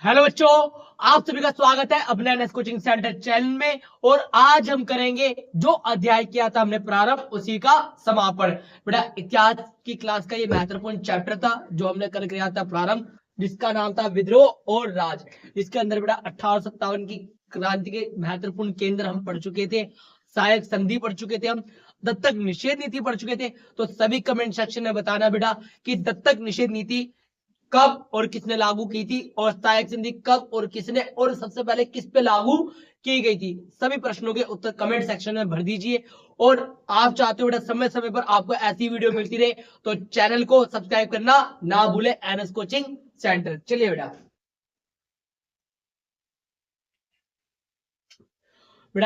Hello बच्चों, आप सभी का स्वागत है अपने एनएस कोचिंग सेंटर चैनल में। और आज हम करेंगे जो अध्याय किया था हमने प्रारंभ, उसी का समापन। बेटा इतिहास की क्लास का ये महत्वपूर्ण चैप्टर था जो हमने कल किया था प्रारंभ, जिसका नाम था विद्रोह और राज। जिसके अंदर बेटा 1857 की क्रांति के महत्वपूर्ण केंद्र हम पढ़ चुके थे, सहायक संधि पढ़ चुके थे, हम दत्तक निषेध नीति पढ़ चुके थे। तो सभी कमेंट सेक्शन में बताना बेटा कि दत्तक निषेध नीति कब और किसने लागू की थी, और सहायक संधि कब और किसने, और सबसे पहले किस पे लागू की गई थी। सभी प्रश्नों के उत्तर कमेंट सेक्शन में भर दीजिए। और आप चाहते हो बेटा समय समय पर आपको ऐसी वीडियो मिलती रहे तो चैनल को सब्सक्राइब करना ना भूले, एनएस कोचिंग सेंटर। चलिए बेटा,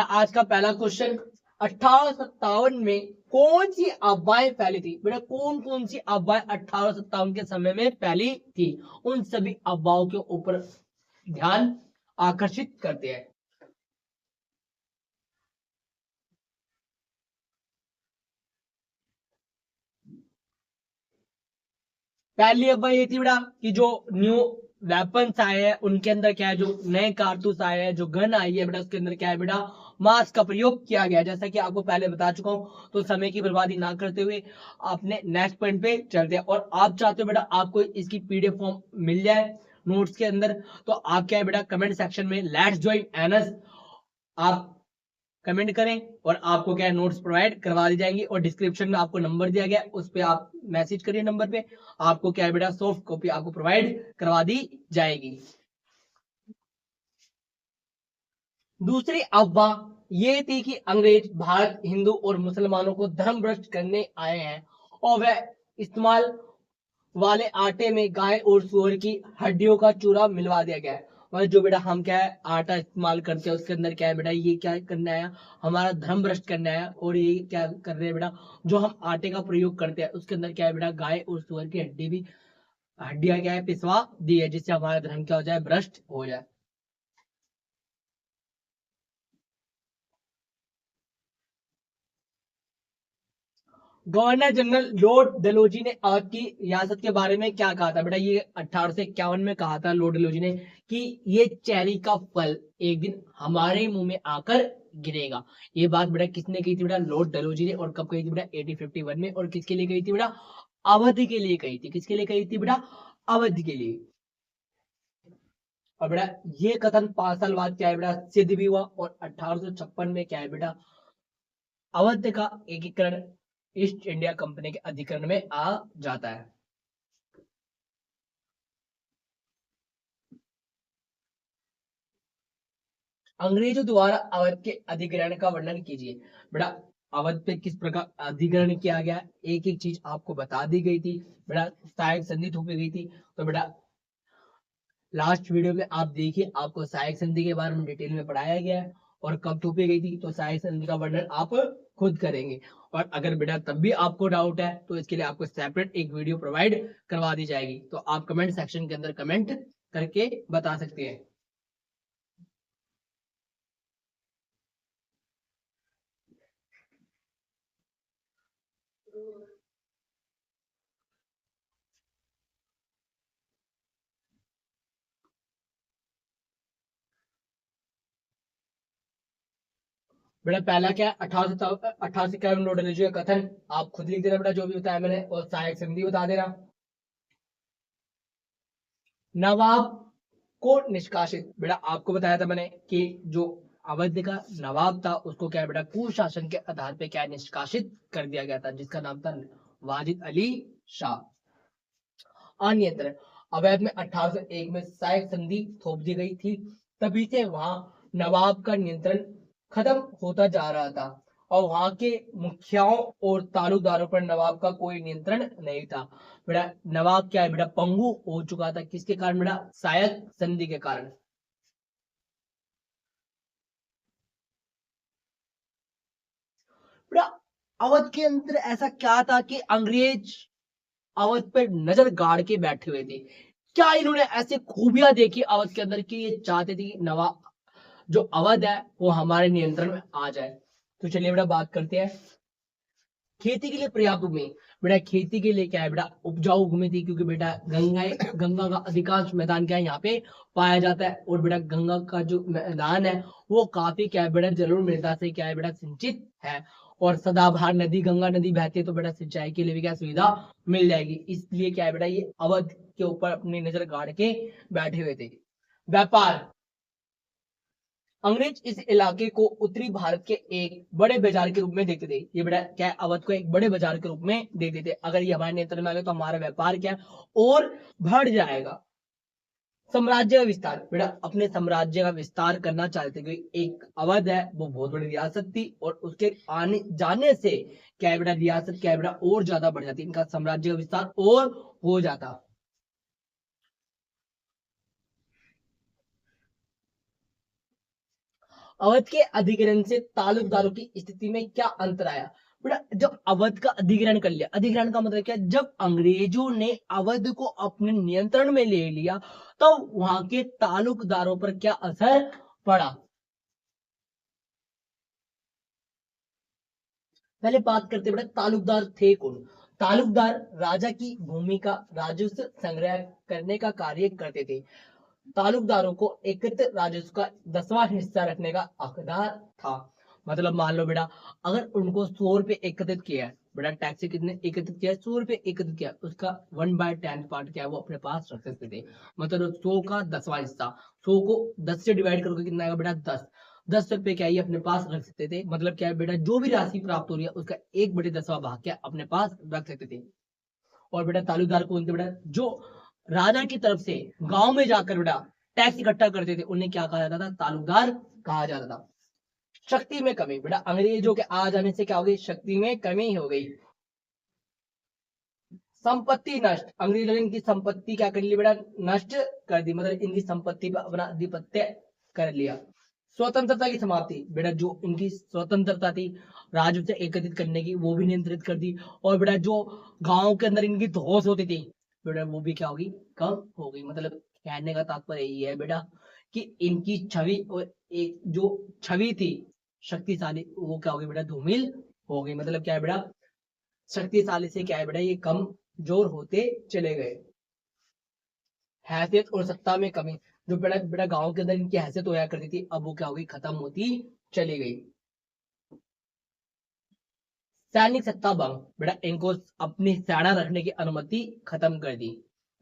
आज का पहला क्वेश्चन, 1857 में कौन सी अफवाहें फैली थी। बेटा कौन कौन सी अफवाहें 1857 के समय में फैली थी, उन सभी अफवाहों के ऊपर ध्यान आकर्षित करते हैं। पहली अफवाह ये थी बेटा कि जो न्यू वेपन्स आए हैं उनके अंदर क्या है, जो नए कारतूस आए हैं, जो गन आई है बेटा, उसके अंदर क्या है बेटा, मास का प्रयोग किया गया है। जैसा कि आपको पहले बता चुका हूं, तो समय की बर्बादी ना करते हुए अपने नेक्स्ट पॉइंट पे चलते हैं। और आप चाहते हो बेटा आपको इसकी पीडीएफ फॉर्म मिल जाए नोट्स के अंदर, तो आप क्या है बेटा कमेंट सेक्शन में लेट्स ज्वाइन एनएस आप कमेंट करें और आपको क्या है नोट्स प्रोवाइड करवा दी जाएंगी। और डिस्क्रिप्शन में आपको नंबर दिया गया है, उस पर आप मैसेज करिए, नंबर पे आपको क्या है बेटा सॉफ्ट कॉपी आपको प्रोवाइड करवा दी जाएगी। दूसरी अफवाह ये थी कि अंग्रेज भारत हिंदू और मुसलमानों को धर्म भ्रष्ट करने आए हैं और वह इस्तेमाल वाले आटे में गाय और सुअर की हड्डियों का चूरा मिलवा दिया गया है। और जो बेटा हम क्या है आटा इस्तेमाल करते हैं उसके अंदर क्या है बेटा, ये क्या करना है, हमारा धर्म भ्रष्ट करना है। और ये क्या कर रहे हैं बेटा, जो हम आटे का प्रयोग करते हैं उसके अंदर क्या है बेटा, गाय और सुअर की हड्डी भी, हड्डियां क्या है पिसवा दी है, जिससे हमारा धर्म क्या हो जाए, भ्रष्ट हो जाए। गवर्नर जनरल लॉर्ड डलहौजी ने अवध की रियासत के बारे में क्या कहा था बेटा, ये 1851 में कहा था लॉर्ड डलहौजी ने कि ये चेरी का फल एक दिन हमारे मुंह में आकर गिरेगा। ये बात बेटा किसने कही थी बेटा, लॉर्ड डलहौजी ने। और कब कही थी बेटा, 1851 में। और किसके लिए कही थी बेटा, अवध के लिए कही थी। किसके लिए कही थी बेटा, अवध के लिए। और बेटा ये कथन 5 साल बाद क्या है बेटा सिद्ध भी हुआ, और 1856 में क्या है बेटा, अवध का एकीकरण ईस्ट इंडिया कंपनी के अधिकरण में आ जाता है। अंग्रेजों द्वारा अवध के अधिग्रहण का वर्णन कीजिए। बेटा अवध पे किस प्रकार अधिग्रहण किया गया, एक एक चीज आपको बता दी गई थी। बेटा सहायक संधि थोपी गई थी। तो बेटा लास्ट वीडियो में आप देखिए, आपको सहायक संधि के बारे में डिटेल में पढ़ाया गया है। और कब थोपी गई थी, तो सहायक संधि का वर्णन आप खुद करेंगे। और अगर बेटा तब भी आपको डाउट है तो इसके लिए आपको सेपरेट एक वीडियो प्रोवाइड करवा दी जाएगी, तो आप कमेंट सेक्शन के अंदर कमेंट करके बता सकते हैं। बेटा पहला क्या है, 18 नोट लीजिए कथन, आप खुद लिख देना बेटा जो भी बताया मैंने, और सहायक संधि बता देना। नवाब को निष्कासित, बेटा आपको बताया था मैंने कि जो अवध का नवाब था उसको क्या है बेटा कुशासन के आधार पे क्या है, निष्कासित कर दिया गया था, जिसका नाम था वाजिद अली शाह। अनियंत्रण, अवैध में 1801 में सहायक संधि थोप दी गई थी। तभी से वहां नवाब का नियंत्रण खत्म होता जा रहा था, और वहां के मुखियाओं और तालुकदारों पर नवाब का कोई नियंत्रण नहीं था। बेटा नवाब क्या है बेटा पंगु हो चुका था, किसके कारण बेटा, सहायक संधि के कारण। बेटा अवध के अंदर ऐसा क्या था कि अंग्रेज अवध पर नजर गाड़ के बैठे हुए थे। क्या इन्होंने ऐसे खूबियां देखी अवध के अंदर कि ये चाहते थे कि नवा जो अवध है वो हमारे नियंत्रण में आ जाए। तो चलिए बेटा बात करते हैं खेती के लिए पर्याप्त भूमि। बेटा खेती के लिए क्या है बेटा उपजाऊ भूमि थी, क्योंकि बेटा गंगा का अधिकांश मैदान क्या है यहाँ पे पाया जाता है। और बेटा गंगा का जो मैदान है वो काफी क्या है बेटा जरूर मृदा से क्या है बेटा सिंचित है। और सदाबहार नदी गंगा नदी बहती है, तो बेटा सिंचाई के लिए भी क्या सुविधा मिल जाएगी। इसलिए क्या है बेटा ये अवध के ऊपर अपनी नजर गाड़ के बैठे हुए थे। व्यापार, अंग्रेज इस इलाके को उत्तरी भारत के एक बड़े बाजार के रूप में देखते थे। ये बेटा क्या है अवध को एक बड़े बाजार के रूप में देखते थे। अगर ये हमारे नियंत्रण में आ गया तो हमारा व्यापार क्या है और बढ़ जाएगा। साम्राज्य का विस्तार, बेटा अपने साम्राज्य का विस्तार करना चाहते थे। एक अवध है वो बहुत बड़ी रियासत थी और उसके आने जाने से क्या है बेटा रियासत क्या है बेटा और ज्यादा बढ़ जाती, इनका साम्राज्य का विस्तार और हो जाता। अवध के अधिग्रहण से तालुकदारों की स्थिति में क्या अंतर आया। बेटा जब अवध का अधिग्रहण कर लिया, अधिग्रहण का मतलब क्या, जब अंग्रेजों ने अवध को अपने नियंत्रण में ले लिया तो वहां के तालुकदारों पर क्या असर पड़ा। पहले बात करते बेटा तालुकदार थे कौन। तालुकदार राजा की भूमि का राजस्व संग्रह करने का कार्य करते थे। तालुकदारों को एकत्रित राजस्व का 10वां हिस्सा रखने का हकदार था। मतलब मान लो बेटा अगर उनको 100 रुपए एकत्रित किया है, बेटा टैक्स कितने एकत्रित किया है, 100 रुपए एकत्रित किया, उसका 1/10 पार्ट क्या है वो अपने पास रख सकते थे। मतलब 100 का 10वां हिस्सा, 100 को 10 से डिवाइड करोगे कितना आएगा बेटा 10। 10 रुपए क्या है अपने पास रख सकते थे। मतलब क्या है बेटा जो भी राशि प्राप्त हो रही है उसका 1/10वां भाग क्या अपने पास रख सकते थे। और बेटा तालुकदार कौन थे बेटा, जो राजा की तरफ से गांव में जाकर बेटा टैक्स इकट्ठा करते थे, उन्हें क्या कहा जाता था, तालुकदार कहा जाता था। शक्ति में कमी, बेटा अंग्रेजों के आ जाने से क्या हो गई, शक्ति में कमी हो गई। संपत्ति नष्ट, अंग्रेजों ने इनकी संपत्ति क्या कर ली बेटा, नष्ट कर दी। मतलब इनकी संपत्ति पर अपना आधिपत्य कर लिया। स्वतंत्रता की समाप्ति, बेटा जो इनकी स्वतंत्रता थी राजस्व से एकत्रित करने की वो भी नियंत्रित कर दी। और बेटा जो गांव के अंदर इनकी धौस होती थी बेटा वो भी क्या होगी, कम हो गई। मतलब कहने का तात्पर्य यही है बेटा कि इनकी छवि और एक जो छवि थी शक्तिशाली वो क्या होगी बेटा धूमिल हो गई। मतलब क्या है बेटा शक्तिशाली से क्या है बेटा ये कम जोर होते चले गए। हैसियत और सत्ता में कमी, जो बेटा बेटा गांव के अंदर इनकी हैसियत होया करती थी अब वो क्या हो गई, खत्म होती चली गई। सैनिक सत्ता भंग, बेटा इनको अपनी सेना रखने की अनुमति खत्म कर दी।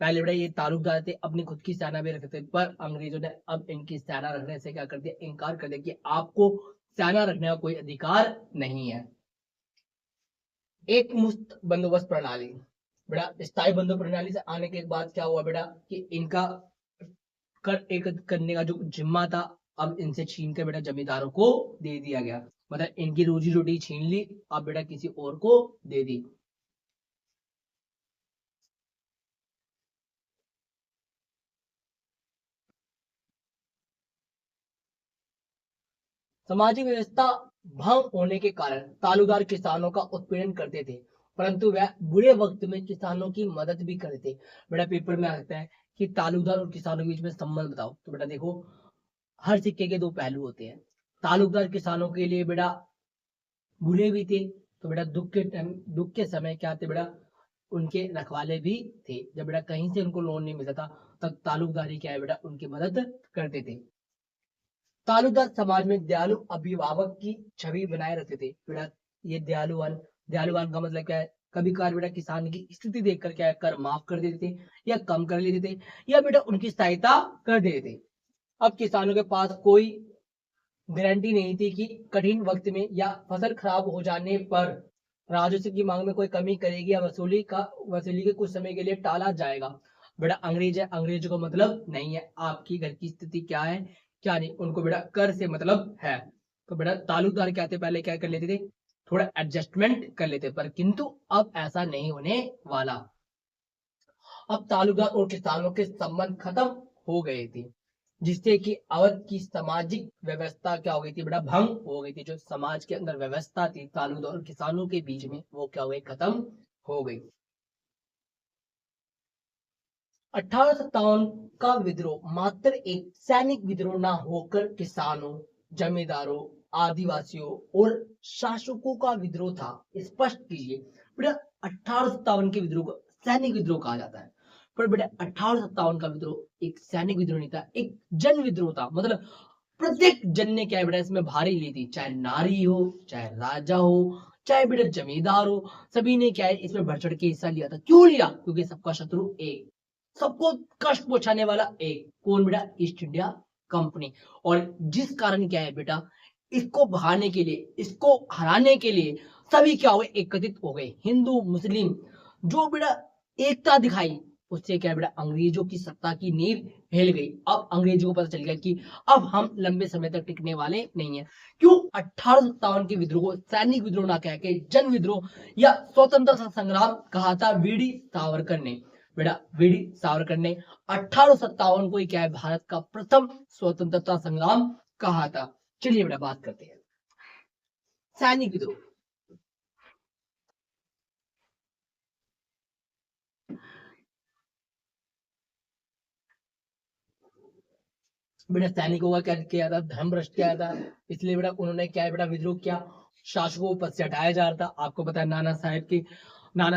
पहले बेटा ये तालुकदार थे अपनी खुद की सेना भी रखते थे, पर अंग्रेजों ने अब इनकी सेना रखने से क्या कर दिया, इनकार कर दिया कि आपको सेना रखने का कोई अधिकार नहीं है। एक मुश्त बंदोबस्त प्रणाली, बेटा स्थायी बंदोबस्त प्रणाली से आने के बाद क्या हुआ बेटा कि इनका कर एकत्र करने का जो जिम्मा था अब इनसे छीन कर बेटा जमींदारों को दे दिया गया। मतलब इनकी रोजी रोटी छीन ली अब बेटा किसी और को दे दी। सामाजिक व्यवस्था भंग होने के कारण तालुकदार किसानों का उत्पीड़न करते थे, परंतु वह बुरे वक्त में किसानों की मदद भी करते। बेटा पेपर में आता है कि तालुकदार और किसानों के बीच में संबंध बताओ, तो बेटा देखो हर सिक्के के दो पहलू होते हैं। तालुकदार किसानों के लिए बेटा बुरे भी थे, तो बेटा दुख के समय क्या थे बेटा उनके रखवाले भी थे। जब बेटा कहीं से उनको लोन नहीं मिलता था तब तालुकदारी क्या है बेटा उनकी मदद करते थे। तालुकदार समाज में दयालु अभिभावक की छवि बनाए रखते थे। बेटा ये दयालुवान का मतलब क्या है, कभी कभार बेटा किसान की स्थिति देखकर क्या है कर माफ कर देते थे या कम कर लेते थे या बेटा उनकी सहायता कर देते थे। अब किसानों के पास कोई गारंटी नहीं थी कि कठिन वक्त में या फसल खराब हो जाने पर राजस्व की मांग में कोई कमी करेगी या वसूली के कुछ समय के लिए टाला जाएगा। बेटा अंग्रेज है, अंग्रेज को मतलब नहीं है आपकी घर की स्थिति क्या है क्या नहीं, उनको बेटा कर से मतलब है। तो बेटा तालुकदार क्या थे पहले क्या कर लेते थे, थोड़ा एडजस्टमेंट कर लेते, पर किंतु अब ऐसा नहीं होने वाला। अब तालुकदार और किसानों के संबंध खत्म हो गए थे, जिससे कि अवध की सामाजिक व्यवस्था क्या हो गई थी बेटा भंग हो गई थी। जो समाज के अंदर व्यवस्था थी तालुकदार और किसानों के बीच में वो क्या हो गई, खत्म हो गई। 1857 का विद्रोह मात्र एक सैनिक विद्रोह न होकर किसानों, जमींदारों, आदिवासियों और शासकों का विद्रोह था। स्पष्ट कीजिए बेटा 1857 के विद्रोह को सैनिक विद्रोह कहा जाता है। पर बेटा 1857 का विद्रोह एक सैनिक विद्रोह नहीं था, एक जन विद्रोह था। मतलब प्रत्येक जन ने क्या है बेटा इसमें भारी ली थी, चाहे नारी हो, चाहे राजा हो, चाहे बेटा जमींदार हो, सभी ने क्या है इसमें बढ़ चढ़ के हिस्सा लिया था। क्यों लिया? क्योंकि सबका शत्रु एक, सबको कष्ट पहुंचाने वाला एक, कौन बेटा? East India company. और जिस कारण क्या है बेटा इसको भगाने के लिए, इसको हराने के लिए सभी क्या हुए? एकत्रित हो गए। हिंदू मुस्लिम जो बेटा एकता दिखाई, उससे क्या है बेटा अंग्रेजों की सत्ता की नींव हिल गई। अब अंग्रेजों को पता चल गया कि अब हम लंबे समय तक टिकने वाले नहीं है। क्यों? 1857 के विद्रोह को सैनिक विद्रोह ना कह के जन विद्रोह या स्वतंत्रता संग्राम कहा था वीडी सावरकर ने। बेटा वीडी सावरकर ने 1857 को ही क्या है भारत का प्रथम स्वतंत्रता संग्राम कहा था। चलिए बेटा बात करते हैं सैनिक विद्रोह। बेटा सैनिकों का क्या किया था? धर्म भ्रष्ट किया था, इसलिए बेटा उन्होंने क्या है बेटा विद्रोह किया। शासकों को पद से हटाया जा रहा था। आपको पता है नाना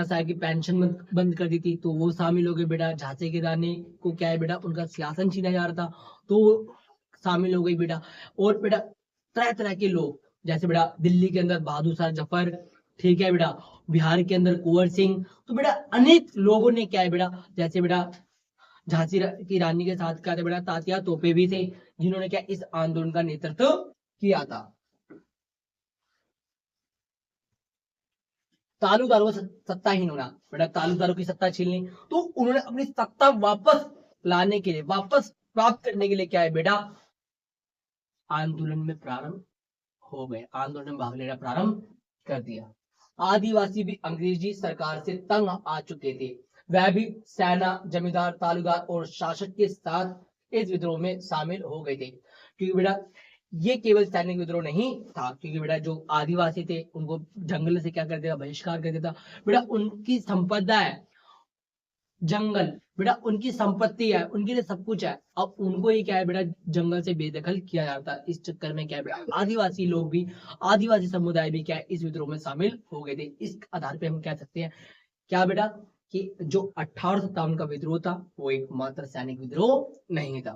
साहब की पेंशन बंद कर दी थी, तो वो शामिल हो गए। बेटा झांसी की रानी को क्या है बेटा उनका सिंहासन छीना जा रहा था, तो शामिल हो गई बेटा। और बेटा तरह तरह के लोग, जैसे बेटा दिल्ली के अंदर बहादुर शाह जफर, ठीक है बेटा, बिहार के अंदर कुंवर सिंह, तो बेटा अनेक लोगों ने क्या है बेटा, जैसे बेटा झांसी की रानी के साथ क्या थे बेटा तात्या तोपे भी थे, जिन्होंने क्या इस आंदोलन का नेतृत्व किया था। तालुकदारों को सत्ताहीन होना, बेटा तालुकदारों की सत्ता छीननी, तो उन्होंने अपनी सत्ता वापस लाने के लिए, वापस प्राप्त करने के लिए क्या है बेटा आंदोलन में प्रारंभ हो गए, आंदोलन में भाग लेना प्रारंभ कर दिया। आदिवासी भी अंग्रेजी सरकार से तंग आ चुके थे, वह भी सेना, जमींदार, तालुकदार और शासक के साथ इस विद्रोह में शामिल हो गए थे। क्योंकि बेटा ये केवल सैनिक विद्रोह नहीं था, क्योंकि बेटा जो आदिवासी थे उनको जंगल से क्या कर देता, बहिष्कार कर देता। बेटा उनकी संपदा है जंगल, बेटा उनकी संपत्ति है, उनके लिए सब कुछ है। अब उनको ही क्या है बेटा जंगल से बेदखल किया जाता है। इस चक्कर में क्या है बेटा आदिवासी लोग भी, आदिवासी समुदाय भी क्या है इस विद्रोह में शामिल हो गए थे। इस आधार पे हम कह सकते हैं क्या बेटा कि जो 1857 का विद्रोह था वो एकमात्र सैनिक विद्रोह नहीं था।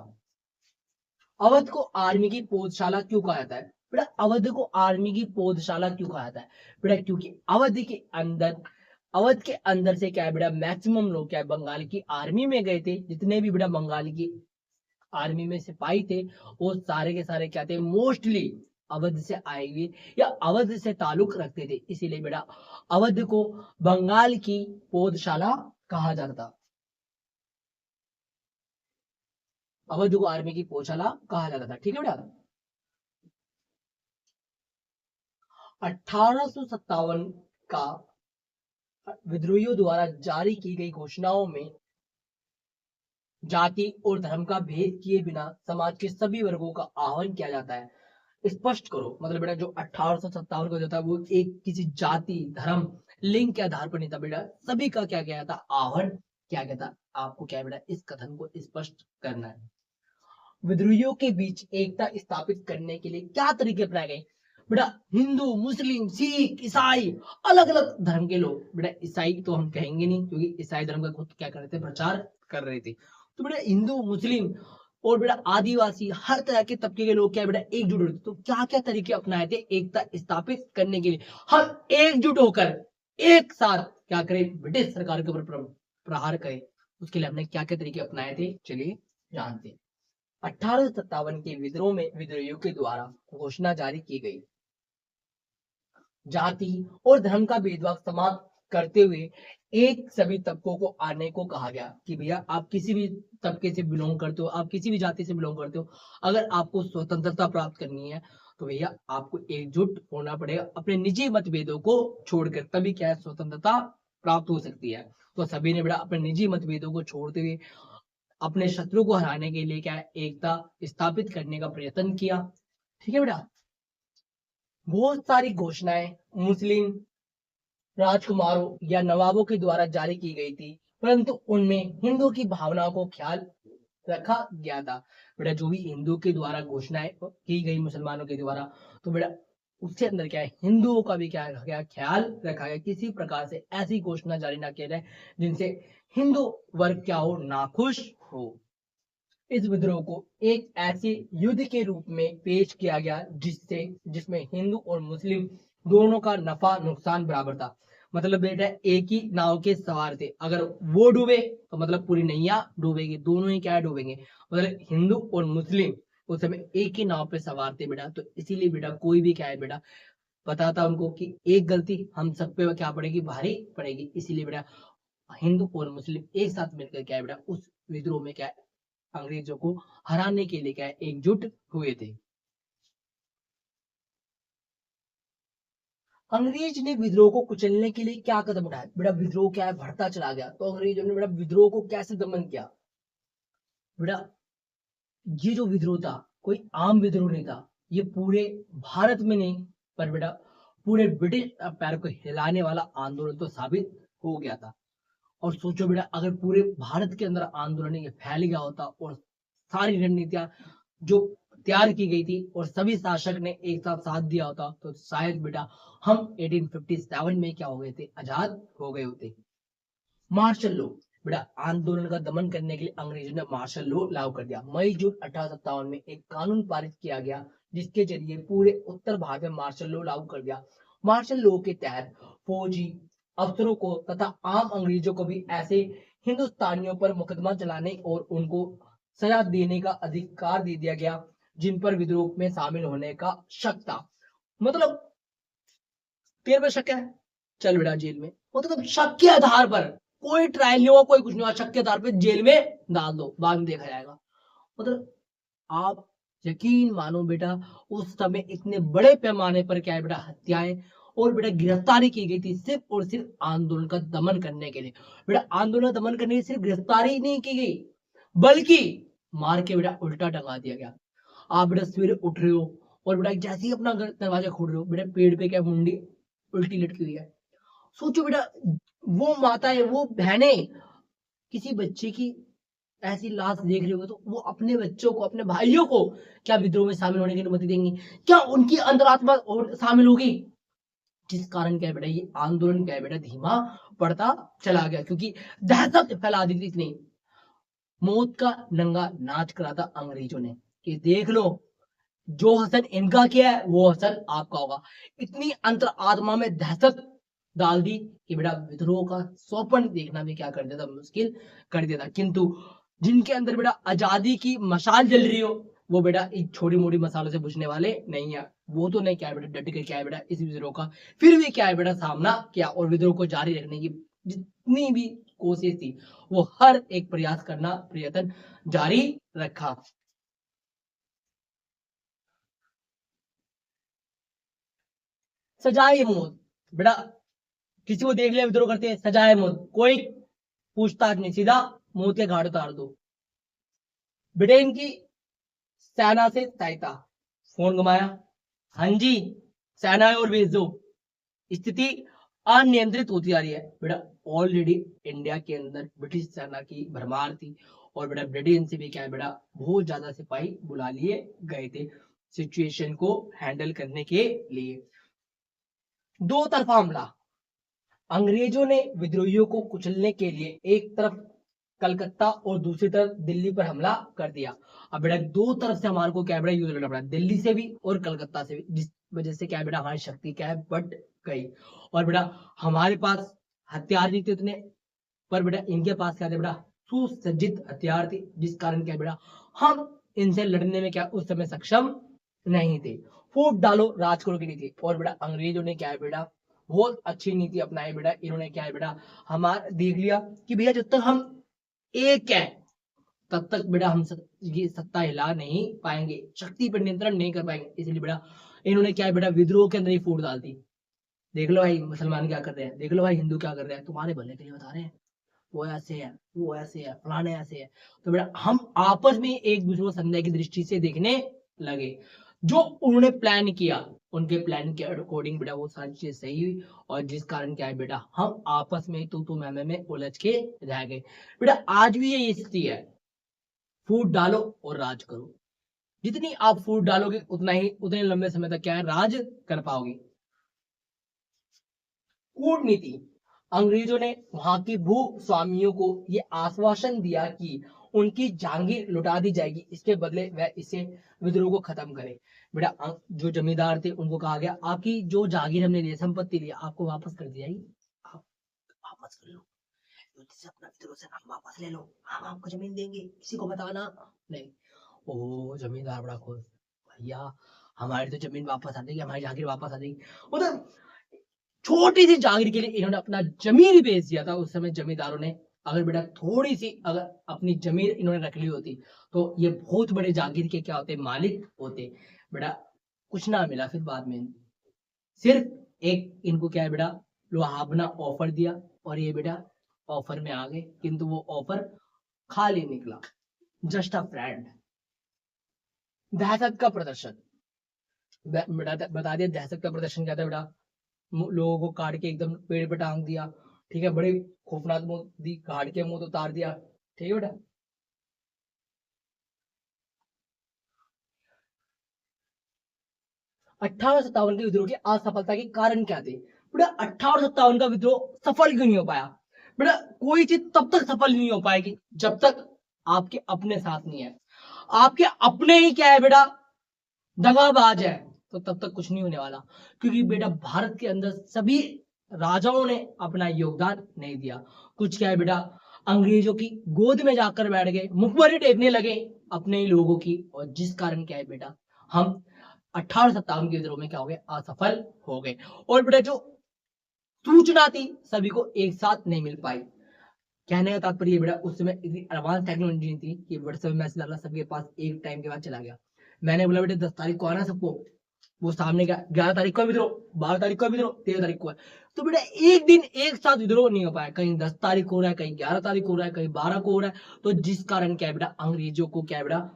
अवध को आर्मी की पौधशाला क्यों कहा जाता है? बेटा अवध को आर्मी की पौधशाला क्यों कहा जाता है? बेटा क्योंकि अवध के अंदर से क्या है बेटा मैक्सिमम लोग क्या है बंगाल की आर्मी में गए थे। जितने भी बेटा बंगाल की आर्मी में सिपाही थे वो सारे के सारे क्या थे, मोस्टली अवध से आए हुए या अवध से ताल्लुक रखते थे। इसीलिए बेटा अवध को बंगाल की पौधशाला कहा जाता था। अवध को आर्मी की पौधशाला कहा जाता था। ठीक है बेटा। 1857 का विद्रोहियों द्वारा जारी की गई घोषणाओं में जाति और धर्म का भेद किए बिना समाज के सभी वर्गों का आह्वान किया जाता है। स्पष्ट करो, मतलब बेटा जो 1857 का जो था वो एक किसी जाति, धर्म, लिंग के आधार पर नहीं था बेटा, सभी का क्या किया था, आह्वान किया गया था। आपको क्या बेटा इस कथन को स्पष्ट करना है। विद्रोहियों के बीच एकता स्थापित करने के लिए क्या तरीके अपनाए गए? बेटा हिंदू, मुस्लिम, सिख, ईसाई, अलग अलग धर्म के लोग, बेटा ईसाई तो हम कहेंगे नहीं क्योंकि ईसाई धर्म का खुद क्या कर रहे थे, प्रचार कर रहे थे। तो बेटा हिंदू, मुस्लिम और बेटा आदिवासी, हर तरह के तबके के लोग क्या बेटा एकजुट होते। तो क्या क्या तरीके अपनाए थे एकता स्थापित करने के लिए? हम एकजुट होकर एक साथ क्या करें, ब्रिटिश सरकार के ऊपर प्रहार करें। उसके लिए हमने क्या क्या तरीके अपनाए थे, चलिए जानते हैं। 1857 के विद्रोह में विद्रोहियों के द्वारा घोषणा जारी की गई, जाति और धर्म का भेदभाव समाप्त करते हुए एक सभी तबकों को आने को कहा गया कि भैया आप किसी भी तबके से बिलोंग करते हो, आप किसी भी जाति से बिलोंग करते हो, अगर आपको स्वतंत्रता प्राप्त करनी है तो भैया आपको एकजुट होना पड़ेगा, अपने निजी मतभेदों को छोड़कर, तभी क्या है स्वतंत्रता प्राप्त हो सकती है। तो सभी ने बेटा अपने निजी मतभेदों को छोड़ते हुए अपने शत्रु को हराने के लिए क्या है एकता स्थापित करने का प्रयत्न किया। ठीक है बेटा। बहुत सारी घोषणाएं मुस्लिम राजकुमारों या नवाबों के द्वारा जारी की गई थी, परंतु उनमें हिंदू की भावनाओं को ख्याल रखा गया था। बेटा जो भी हिंदू के द्वारा घोषणाएं की गई मुसलमानों के द्वारा, तो बेटा उसके अंदर क्या है, हिंदुओं का भी क्या है, क्या ख्याल रखा गया, किसी प्रकार से ऐसी घोषणा जारी ना किया जाए जिनसे हिंदू वर्ग क्या हो, नाखुश हो। इस विद्रोह को एक ऐसे युद्ध के रूप में पेश किया गया जिसमें हिंदू और मुस्लिम दोनों का नफा नुकसान बराबर था। मतलब बेटा एक ही नाव के सवार थे, अगर वो डूबे तो मतलब पूरी नैया डूबेगी, दोनों ही क्या डूबेंगे। मतलब हिंदू और मुस्लिम उस समय एक ही नाव पे सवार थे बेटा, तो इसीलिए बेटा कोई भी क्या है बेटा, पता था उनको कि एक गलती हम सब पे क्या पड़ेगी, भारी पड़ेगी। इसीलिए बेटा हिंदू और मुस्लिम एक साथ मिलकर क्या है बेटा, उस विद्रोह में क्या है, अंग्रेजों को हराने के लिए क्या है, एकजुट हुए थे। अंग्रेज ने विद्रोह को कुचलने के लिए क्या कदम उठाया बेटा, विद्रोह क्या है, बढ़ता चला गया, तो अंग्रेजों ने बेटा विद्रोह को कैसे दमन किया बेटा। ये जो विद्रोह था कोई आम विद्रोह नहीं था, ये पूरे भारत में नहीं पर बेटा पूरे ब्रिटिश एम्पायर को हिलाने वाला आंदोलन तो साबित हो गया था। और सोचो बेटा अगर पूरे भारत के अंदर आंदोलन ये फैल गया होता और सारी रणनीतियां जो तैयार की गई थी और सभी शासक ने एक साथ साथ दिया होता, तो शायद बेटा हम 1857 में क्या हो गए थे, आजाद हो गए होते। मार्शल लॉ बेटा, आंदोलन का दमन करने के लिए अंग्रेजों ने मार्शल लॉ लागू कर दिया। मई जून 1857 में एक कानून पारित किया गया जिसके जरिए पूरे उत्तर भारत में मार्शल लॉ लागू कर दिया। मार्शल लॉ के तहत फौजी अफसरों को तथा आम अंग्रेजों को भी ऐसे हिंदुस्तानियों पर मुकदमा चलाने और उनको सजा देने का अधिकार दे दिया गया जिन पर विद्रोह में शामिल होने का शक था। मतलब तेरे पे शक है, चल बेटा जेल में, मतलब शक के आधार पर, कोई ट्रायल नहीं होगा, कोई कुछ नहीं होगा, शक के आधार पर जेल में डाल दो, बाद में देखा जाएगा। मतलब आप यकीन मानो बेटा उस समय इतने बड़े पैमाने पर क्या है बेटा, हत्याएं और बेटा गिरफ्तारी की गई थी सिर्फ और सिर्फ आंदोलन का दमन करने के लिए। बेटा आंदोलन का दमन करने के लिए सिर्फ गिरफ्तारी नहीं की गई बल्कि मार के बेटा उल्टा टंगा दिया गया। आप बेटा सवेरे उठ रहे हो और बेटा जैसे ही अपना दरवाजा खोल रहे हो, बेटा पेड़ पे क्या मुंडी उल्टी लटकी हुई है। सोचो बेटा वो माताएं, वो बहनें किसी बच्चे की ऐसी लाश देख रही होगी तो वो अपने बच्चों को, अपने भाइयों को क्या विद्रोह में शामिल होने की अनुमति देंगी? क्या उनकी अंतरात्मा और शामिल होगी? जिस कारण क्या है बेटा ये आंदोलन क्या है बेटा धीमा पड़ता चला गया, क्योंकि दहशत फैला दी थी इतनी। मौत का नंगा नाच करा था अंग्रेजों ने कि देख लो जो हसन इनका किया है वो हसन आपका होगा। इतनी अंतर आत्मा में दहशत डाल दी कि बेटा विद्रोह का स्वप्न देखना भी क्या कर देता, मुश्किल कर देता। किंतु जिनके अंदर बेटा आजादी की मशाल जल रही हो वो बेटा इन छोटी मोटी मसालों से बुझने वाले नहीं है। वो तो नहीं क्या है बेटा डट के क्या है बेटा इस विद्रोह का फिर भी क्या है बेटा सामना किया और विद्रोह को जारी रखने की जितनी भी कोशिश थी वो हर एक प्रयास करना, प्रयत्न जारी रखा। सजाए मौत बेटा, किसी को देख लिया विद्रोह करते हैं, सजाए मौत, कोई पूछताछ नहीं, सीधा मौत के घाट उतार दो। बेटे इनकी सेना से सहायता, फोन घुमाया, हाँ जी सेना और भेज दो। स्थिति अनियंत्रित होती जा रही है बेटा। ऑलरेडी इंडिया के अंदर ब्रिटिश सेना की भरमार थी और बेटा ब्रिटेन से भी क्या है बेटा बहुत ज्यादा सिपाही बुला लिए गए थे सिचुएशन को हैंडल करने के लिए। दो तरफा हमला, अंग्रेजों ने विद्रोहियों को कुचलने के लिए एक तरफ कलकत्ता और दूसरी तरफ दिल्ली पर हमला कर दिया। अब बेटा दो तरफ से हमारे को क्या है बेटा यूज करना पड़ा, दिल्ली से भी और कलकत्ता से भी, जिस वजह से क्या है बेटा हमारी शक्ति क्या है बढ़ गई। और बेटा हमारे पास हथियार नहीं थे उतने, पर बेटा इनके पास क्या थे बेटा सुसज्जित हथियार थे, जिस कारण क्या है बेटा हम इनसे लड़ने में क्या उस समय सक्षम नहीं थे। फूट डालो राज करो की नीति, और बेटा अंग्रेजों ने क्या है बेटा बहुत अच्छी नीति अपनाई बेटा। इन्होंने क्या है बेटा हमारा देख लिया कि भैया जब तक हम एक है तब तक बेटा हम ये सत्ता हिला नहीं पाएंगे, शक्ति पर नियंत्रण नहीं कर पाएंगे। इसलिए बेटा इन्होंने क्या है बेटा विद्रोह के अंदर ही फूट डाल दी। देख लो भाई मुसलमान क्या कर रहे हैं, देख लो भाई हिंदू क्या कर रहे हैं, तुम्हारे भले के लिए बता रहे हैं, वो ऐसे है, वो ऐसे है, फलाने ऐसे है। तो बेटा हम आपस में एक दूसरे को संदेह की दृष्टि से देखने लगे। जो उन्होंने प्लान किया उनके प्लान के अकॉर्डिंग बेटा वो सारी चीजें सही हुई, और जिस कारण क्या है बेटा हम आपस में तू मैं में उलझ के रह गए। बेटा आज भी ये स्थिति है, फूट डालो और राज करो। जितनी आप फूट डालोगे उतने लंबे समय तक क्या है, राज कर पाओगे। कूटनीति, अंग्रेजों ने वहां की भू स्वामियों को ये आश्वासन दिया कि उनकी जागीर लुटा दी जाएगी, इसके बदले वह इसे विद्रोह को खत्म करे। बेटा जो जमींदार थे उनको कहा गया आपकी जो जागीर हमने ली, संपत्ति ली, आपको वापस कर दी जाएगी, आप वापस कर लो, से अपना विद्रोह से नाम वापस ले लो, हम आपको जमीन देंगे, किसी को बताना नहीं। ओ जमींदार बड़ा खुश, भैया हमारी तो जमीन वापस आ जाएगी, हमारी जागीर वापस आ जाएगी। मतलब छोटी सी जागीर के लिए इन्होंने अपना जमीन ही बेच दिया था उस समय जमींदारों ने। अगर बेटा थोड़ी सी अगर अपनी जमीन इन्होंने रख ली होती तो ये बहुत बड़े जागीर के क्या होते, मालिक होते। बेटा कुछ ना मिला फिर बाद में, सिर्फ एक इनको क्या है बेटा, लुहावना ऑफर दिया और ये बेटा ऑफर में आ गए, किंतु वो ऑफर खाली निकला, जस्ट अ फ्रेंड। दहशत का प्रदर्शन, बता दिया दहशत का प्रदर्शन क्या था बेटा, लोगों को काट के एकदम पेड़ पे टांग दिया, ठीक है, बड़े खौफनाक मुंह दी, काट के मुंह तो उतार दिया, ठीक है बेटा। 1857 के विद्रोह की असफलता के कारण क्या थे बेटा, 1857 का विद्रोह सफल क्यों नहीं हो पाया बेटा, कोई चीज तब तक सफल नहीं हो पाएगी जब तक आपके अपने साथ नहीं है, आपके अपने ही क्या है बेटा, दगाबाज है, तो तब तक कुछ नहीं होने वाला। क्योंकि बेटा भारत के अंदर सभी राजाओं ने अपना योगदान नहीं दिया, कुछ क्या है बेटा अंग्रेजों की गोद में जाकर बैठ गए, मुखबरी टेकने लगे अपने ही लोगों की, और जिस कारण क्या है बेटा हम 1857 के विद्रोह में क्या हो गए, असफल हो गए। और बेटा जो सूचना थी सभी को एक साथ नहीं मिल पाई। कहने का तात्पर्य बेटा उस समय इतनी एडवांस टेक्नोलॉजी नहीं थी कि व्हाट्सएप मैसेज डाला सबके पास एक टाइम के बाद चला गया। मैंने बोला बेटे 10 तारीख को आना सबको, वो सामने का 11 तारीख को विद्रोह, 12 तारीख को विद्रोह, 13 तारीख को है, तो बेटा एक दिन एक साथ विद्रोह नहीं हो पाया, कहीं 10 तारीख को हो रहा है, कहीं 11 तारीख को हो रहा है, कहीं 12 को हो रहा है, तो जिस कारण क्या है बेटा अंग्रेजों को क्या है बेटा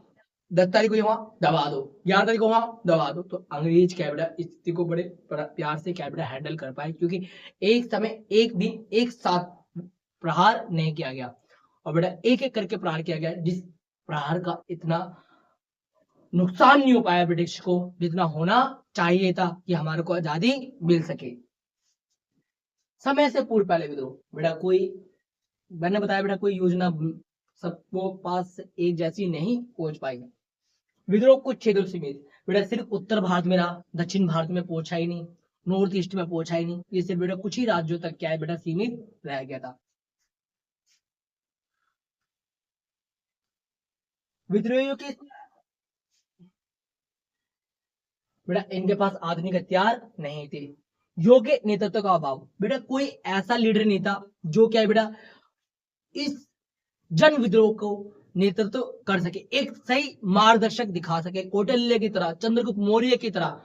10 तारीख को वहां दबा दो, 11 तारीख को वहां दबा दो, तो अंग्रेज क्या है बेटा इस स्थिति को बड़े प्यार से क्या है बेटा हैंडल कर पाए, क्योंकि एक समय एक दिन एक साथ प्रहार नहीं किया गया, और बेटा एक एक करके प्रहार किया गया, जिस प्रहार का इतना नुकसान नहीं हो पाया ब्रिटिश को जितना होना चाहिए था कि हमारे को आजादी मिल सके। समय से पूर्व पहले विद्रोह, बेटा कोई मैंने बताया बेटा कोई योजना सबको पास एक जैसी नहीं पहुंच पाई। विद्रोह कुछ क्षेत्रों से मिले, बेटा सिर्फ उत्तर भारत में रहा, दक्षिण भारत में पहुंचा ही नहीं, नॉर्थ ईस्ट में पहुंचा ही नहीं, ये सिर्फ बेटा कुछ ही राज्यों तक क्या है बेटा सीमित रह गया था। विद्रोहियों के बेटा इनके पास आधुनिक हथियार नहीं थे, योग्य नेतृत्व का अभाव, बेटा कोई ऐसा लीडर नहीं था जो क्या है बेटा इस जन विद्रोह को नेतृत्व कर सके, एक सही मार्गदर्शक दिखा सके, कौटिल्य की तरह, चंद्रगुप्त मौर्य की तरह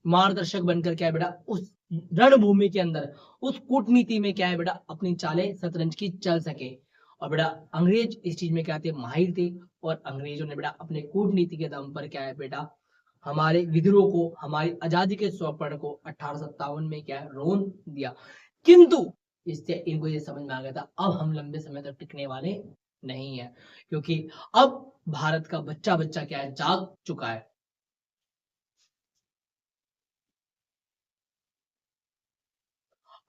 मार्गदर्शक बनकर क्या है बेटा उस रणभूमि के अंदर उस कूटनीति में क्या है बेटा अपनी चालें शतरंज की चल सके। और बेटा अंग्रेज इस चीज में क्या थे, माहिर थे, और अंग्रेजों ने बेटा अपने कूटनीति के दम पर क्या है बेटा हमारे विद्रोह को, हमारी आजादी के स्वर्ण को 1857 में क्या है रोन दिया, किंतु इससे इनको ये समझ में आ गया था अब हम लंबे समय तक टिकने वाले नहीं है, क्योंकि अब भारत का बच्चा बच्चा क्या है जाग चुका है।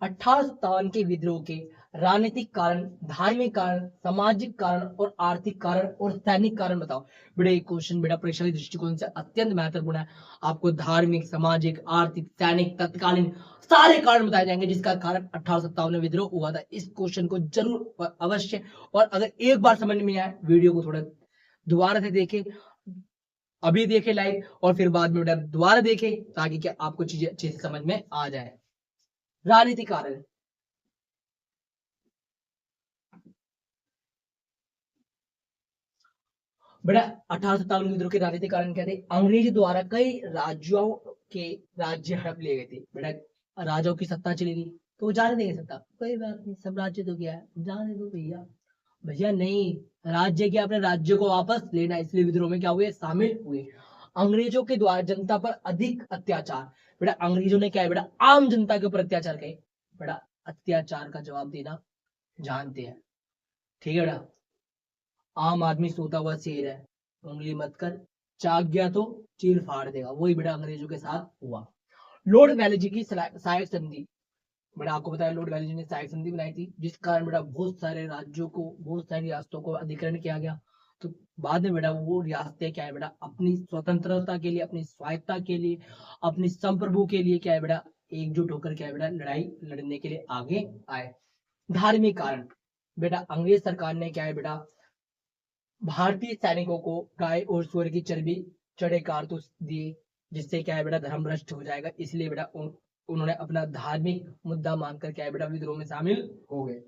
1857 के विद्रोह के राजनीतिक कारण, धार्मिक कारण, सामाजिक कारण और आर्थिक कारण और सैनिक कारण बताओ। बेटा एक क्वेश्चन बेटा परीक्षा के दृष्टिकोण से अत्यंत महत्वपूर्ण है, आपको धार्मिक, सामाजिक, आर्थिक, सैनिक, तत्कालीन सारे कारण बताए जाएंगे जिसका कारण 1857 में विद्रोह हुआ था। इस क्वेश्चन को जरूर अवश्य, और अगर एक बार समझ में आए वीडियो को थोड़ा दोबारा से देखें, अभी देखे लाइव और फिर बाद में बेटा दोबारा देखें, ताकि क्या आपको चीजें अच्छे से समझ में आ जाए। राजनीतिक कारण, बेटा 1857 विद्रोह के राजनीतिक कारण क्या थे, अंग्रेज द्वारा कई राज्यों के राज्य हड़प लिए गए थे, बेटा राजाओं की सत्ता चली गई तो वो जाने देंगे सत्ता, कोई बात नहीं सब राज्य तो क्या है जाने दो भैया, भैया नहीं, राज्य क्या अपने राज्य को वापस लेना, इसलिए विद्रोह में क्या हुए शामिल हुए। अंग्रेजों के द्वारा जनता पर अधिक अत्याचार, बेटा अंग्रेजों ने क्या है बेटा आम जनता के ऊपर अत्याचार किए, बेटा अत्याचार का जवाब देना जानते हैं, ठीक है बेटा, आम आदमी सोता हुआ शेर है, उंगली मत कर जाग गया तो चीर फाड़ देगा, वही बेटा अंग्रेजों के साथ हुआ। लॉर्ड वेलेजी की सहायक संधि, बेटा आपको बताया लॉर्ड वेलेजी ने सहायक संधि बनाई थी, जिस कारण बेटा बहुत सारे राज्यों को, बहुत सारी रियासतों को अधिग्रहण किया गया। तो बाद में बेटा वो रियासतें क्या है बेटा अपनी स्वतंत्रता के लिए, अपनी स्वायत्ता के लिए, अपनी संप्रभु के लिए क्या है बेटा एकजुट होकर क्या है बेटा लड़ाई लड़ने के लिए आगे आए। धार्मिक कारण, बेटा अंग्रेज सरकार ने क्या है बेटा भारतीय सैनिकों को गाय और सूअर की चर्बी चढ़े कारतूस दिए, जिससे क्या है बेटा धर्म भ्रष्ट हो जाएगा, इसलिए बेटा उन्होंने अपना धार्मिक मुद्दा मानकर क्या है बेटा विद्रोह में शामिल हो गए।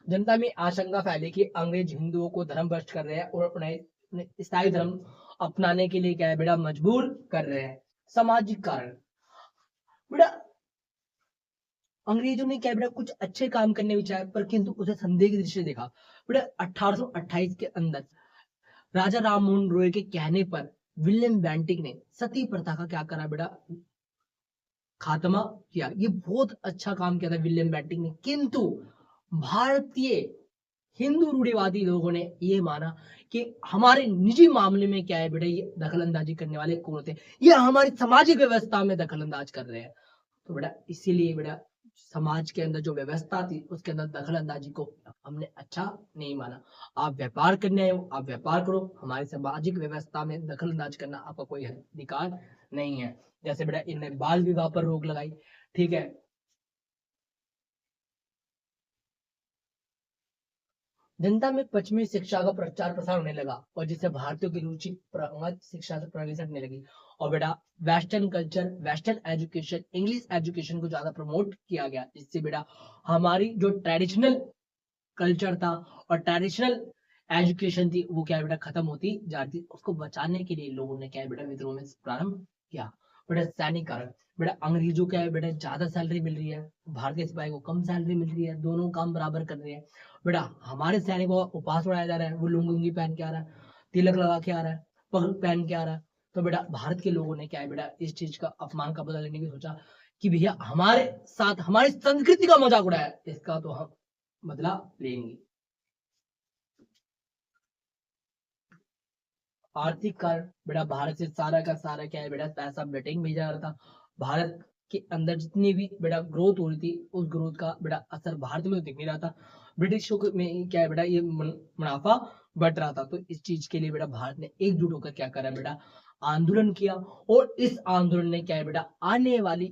जनता में आशंका फैली कि अंग्रेज हिंदुओं को धर्म भ्रष्ट कर रहे हैं और उन्हें ईसाई धर्म अपनाने के लिए क्या है बेटा मजबूर कर रहे हैं। सामाजिक कारण, बेटा अंग्रेजों ने क्या बेटा कुछ अच्छे काम करने विचारे, पर किंतु उसे संदेह की दृष्टि से देखा। बेटा 1828 के अंदर राजा राम मोहन रॉय के कहने पर विलियम बेंटिक ने सती प्रथा का क्या करा बेटा खात्मा किया। ये बहुत अच्छा काम किया था विलियम बेंटिक ने, किंतु भारतीय हिंदू रूढ़िवादी लोगों ने ये माना कि हमारे निजी मामले में क्या है बेटा ये दखल अंदाजी करने वाले कौन होते हैं, ये हमारी सामाजिक व्यवस्था में दखल अंदाज कर रहे हैं। तो बेटा इसीलिए बेटा समाज के अंदर जो व्यवस्था थी उसके अंदर दखल अंदाजी को हमने अच्छा नहीं माना। आप व्यापार करने आए हो, आप व्यापार करो, हमारी सामाजिक व्यवस्था में दखल अंदाज करना आपका कोई अधिकार नहीं है। जैसे बेटा इन्होंने बाल विवाह पर रोक लगाई, ठीक है। जनता में पश्चिमी शिक्षा का प्रचार प्रसार होने लगा और जिससे भारतीयों की रुचि शिक्षा से प्रणाली से हटने लगी। और बेटा western culture, western education, English education को ज्यादा प्रमोट किया गया, जिससे बेटा हमारी जो ट्रेडिशनल कल्चर था और ट्रेडिशनल एजुकेशन थी वो क्या है बेटा खत्म होती जा रही थी। उसको बचाने के लिए लोगों ने क्या है बेटा विद्रोह में प्रारंभ किया। बेटा सैनिक कारण, बेटा अंग्रेजों क्या है बेटा ज्यादा सैलरी मिल रही है, भारतीय सिपाही को कम सैलरी मिल रही है, दोनों काम बराबर कर रहे हैं। बेटा हमारे सैनिकों का उपवास उड़ाया जा रहा है, वो लुंगी पहन के आ रहा है, तिलक लगा के आ रहा है, पगड़ पहन के आ रहा है। तो बेटा भारत के लोगों ने क्या है बेटा इस चीज का अपमान का बदला लेने की सोचा कि भैया हमारे साथ हमारी संस्कृति का मजाक उड़ाया, इसका तो हम बदला लेंगे। आर्थिक कारण, बेटा भारत से सारा का सारा क्या है बेटा पैसा ब्रिटेन भेजा जा रहा था। भारत के अंदर जितनी भी बेटा ग्रोथ हो रही थी उस ग्रोथ का बेटा असर भारत में तो दिख नहीं रहा था, ब्रिटिशों में क्या है बेटा ये मुनाफा बढ़ रहा था। तो इस चीज के लिए बेटा भारत ने एकजुट होकर क्या करा बेटा आंदोलन किया, और इस आंदोलन ने क्या है बेटा आने वाली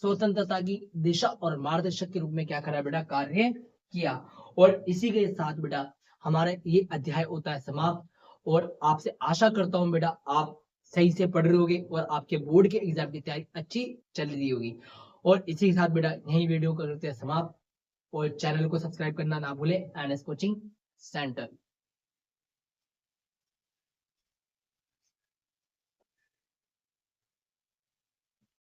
स्वतंत्रता की दिशा और मार्गदर्शक के रूप में क्या करा बेटा कार्य किया। और इसी के साथ बेटा हमारा ये अध्याय होता है समाप्त, और आपसे आशा करता हूं बेटा आप सही से पढ़ रहे होगे और आपके बोर्ड के एग्जाम की तैयारी अच्छी चल रही होगी। और इसी के साथ बेटा यही वीडियो करते हैं समाप्त, और चैनल को सब्सक्राइब करना ना भूलें, एनएस कोचिंग सेंटर।